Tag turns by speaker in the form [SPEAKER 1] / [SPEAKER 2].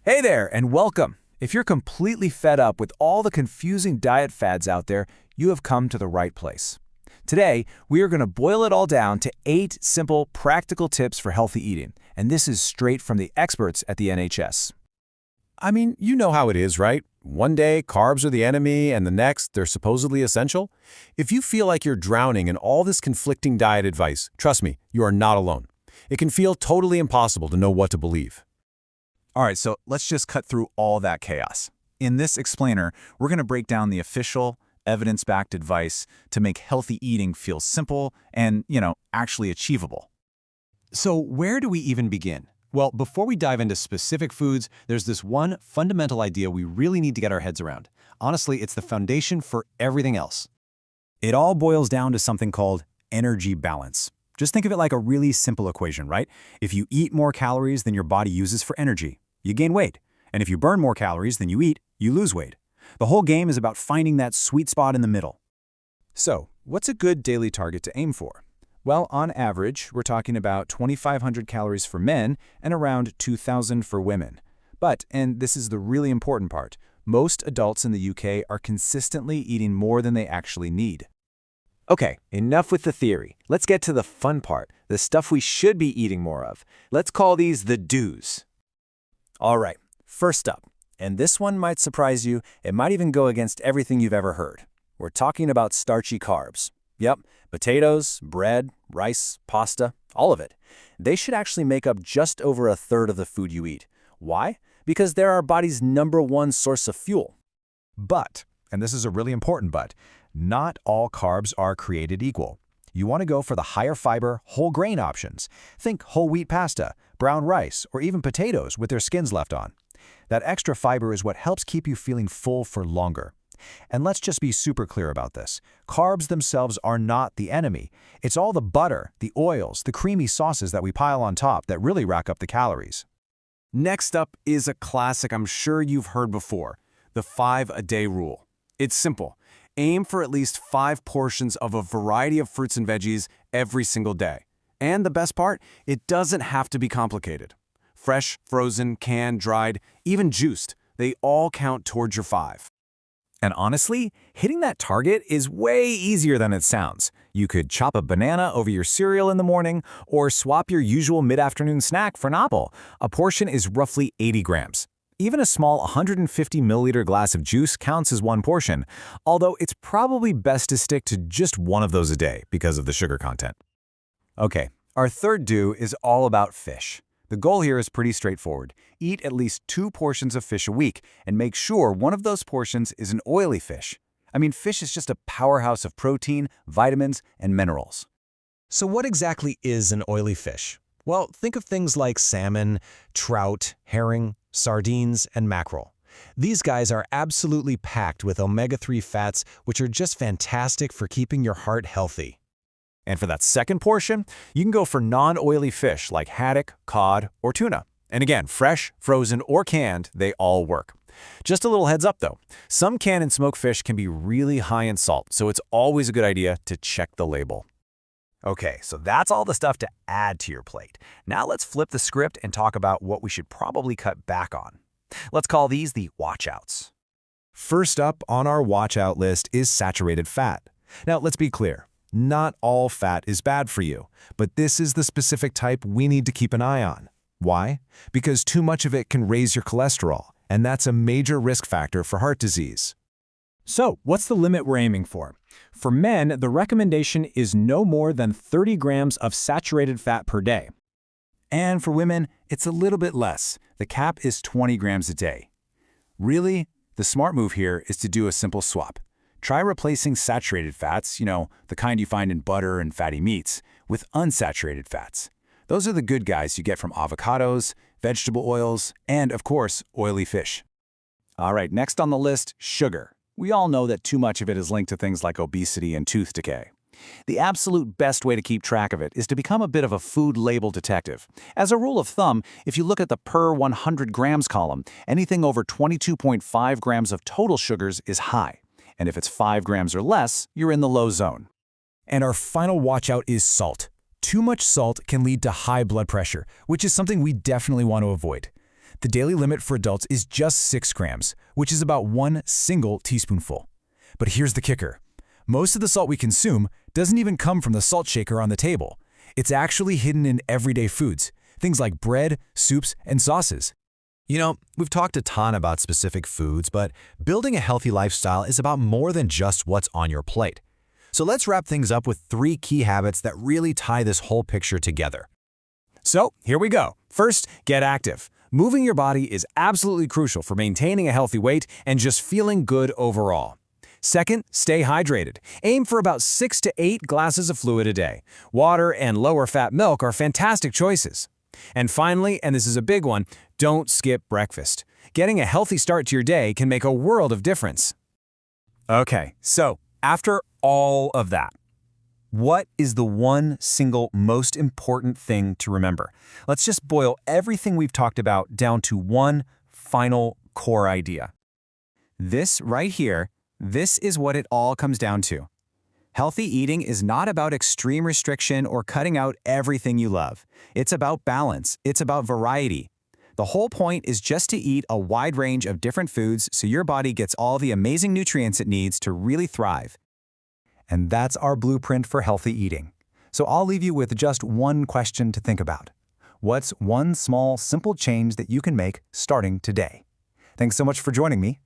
[SPEAKER 1] Hey there, and welcome. If you're completely fed up with all the confusing diet fads out there, you have come to the right place. Today, we are going to boil it all down to 8 simple, practical tips for healthy eating, and this is straight from the experts at the NHS.
[SPEAKER 2] I mean, you know how it is, right? One day, carbs are the enemy, and the next, they're supposedly essential. If you feel like you're drowning in all this conflicting diet advice, trust me, you are not alone. It can feel totally impossible to know what to believe.
[SPEAKER 3] All right, so let's just cut through all that chaos. In this explainer, we're going to break down the official, evidence-backed advice to make healthy eating feel simple and, actually achievable.
[SPEAKER 4] So where do we even begin? Well, before we dive into specific foods, there's this one fundamental idea we really need to get our heads around. Honestly, it's the foundation for everything else.
[SPEAKER 5] It all boils down to something called energy balance. Just think of it like a really simple equation, right? If you eat more calories than your body uses for energy, you gain weight. And if you burn more calories than you eat, you lose weight. The whole game is about finding that sweet spot in the middle.
[SPEAKER 1] So, what's a good daily target to aim for? Well, on average, we're talking about 2,500 calories for men and around 2,000 for women. But, and this is the really important part, most adults in the UK are consistently eating more than they actually need.
[SPEAKER 6] Okay, enough with the theory. Let's get to the fun part, the stuff we should be eating more of. Let's call these the do's.
[SPEAKER 1] All right, first up, and this one might surprise you, it might even go against everything you've ever heard. We're talking about starchy carbs. Yep, potatoes, bread, rice, pasta, all of it. They should actually make up just over a third of the food you eat. Why? Because they're our body's #1 source of fuel.
[SPEAKER 2] But, and this is a really important but, not all carbs are created equal. You want to go for the higher fiber, whole grain options. Think whole wheat pasta, brown rice, or even potatoes with their skins left on. That extra fiber is what helps keep you feeling full for longer. And let's just be super clear about this. Carbs themselves are not the enemy. It's all the butter, the oils, the creamy sauces that we pile on top that really rack up the calories.
[SPEAKER 4] Next up is a classic I'm sure you've heard before, the 5-a-day rule. It's simple. Aim for at least 5 portions of a variety of fruits and veggies every single day. And the best part, it doesn't have to be complicated. Fresh, frozen, canned, dried, even juiced, they all count towards your 5.
[SPEAKER 5] And honestly, hitting that target is way easier than it sounds. You could chop a banana over your cereal in the morning or swap your usual mid-afternoon snack for an apple. A portion is roughly 80 grams. Even a small 150 milliliter glass of juice counts as one portion, although it's probably best to stick to just one of those a day because of the sugar content.
[SPEAKER 1] Okay, our third do is all about fish. The goal here is pretty straightforward. Eat at least 2 portions of fish a week and make sure one of those portions is an oily fish. I mean, fish is just a powerhouse of protein, vitamins, and minerals.
[SPEAKER 4] So what exactly is an oily fish? Well, think of things like salmon, trout, herring, sardines, and mackerel. These guys are absolutely packed with omega-3 fats, which are just fantastic for keeping your heart healthy.
[SPEAKER 1] And for that second portion, you can go for non-oily fish like haddock, cod, or tuna. And again, fresh, frozen, or canned, they all work. Just a little heads up though, some canned and smoked fish can be really high in salt, so it's always a good idea to check the label.
[SPEAKER 5] Okay, so that's all the stuff to add to your plate. Now let's flip the script and talk about what we should probably cut back on. Let's call these the watch-outs.
[SPEAKER 2] First up on our watch-out list is saturated fat. Now, let's be clear. Not all fat is bad for you, but this is the specific type we need to keep an eye on. Why? Because too much of it can raise your cholesterol, and that's a major risk factor for heart disease.
[SPEAKER 7] So, what's the limit we're aiming for? For men, the recommendation is no more than 30 grams of saturated fat per day.
[SPEAKER 1] And for women, it's a little bit less. The cap is 20 grams a day. Really, the smart move here is to do a simple swap. Try replacing saturated fats, the kind you find in butter and fatty meats, with unsaturated fats. Those are the good guys you get from avocados, vegetable oils, and, of course, oily fish. All right, next on the list, sugar. We all know that too much of it is linked to things like obesity and tooth decay. The absolute best way to keep track of it is to become a bit of a food label detective. As a rule of thumb, if you look at the per 100 grams column, anything over 22.5 grams of total sugars is high. And if it's 5 grams or less, you're in the low zone.
[SPEAKER 2] And our final watch-out is salt. Too much salt can lead to high blood pressure, which is something we definitely want to avoid.
[SPEAKER 1] The daily limit for adults is just 6 grams, which is about 1 single teaspoonful. But here's the kicker. Most of the salt we consume doesn't even come from the salt shaker on the table. It's actually hidden in everyday foods, things like bread, soups, and sauces.
[SPEAKER 2] You know, we've talked a ton about specific foods, but building a healthy lifestyle is about more than just what's on your plate. So let's wrap things up with 3 key habits that really tie this whole picture together.
[SPEAKER 4] So, here we go. First, get active. Moving your body is absolutely crucial for maintaining a healthy weight and just feeling good overall. Second, stay hydrated. Aim for about 6 to 8 glasses of fluid a day. Water and lower-fat milk are fantastic choices. And finally, and this is a big one, don't skip breakfast. Getting a healthy start to your day can make a world of difference.
[SPEAKER 3] Okay, so after all of that, what is the one single most important thing to remember? Let's just boil everything we've talked about down to one final core idea. This right here, this is what it all comes down to. Healthy eating is not about extreme restriction or cutting out everything you love. It's about balance. It's about variety. The whole point is just to eat a wide range of different foods so your body gets all the amazing nutrients it needs to really thrive.
[SPEAKER 1] And that's our blueprint for healthy eating. So I'll leave you with just one question to think about. What's one small, simple change that you can make starting today? Thanks so much for joining me.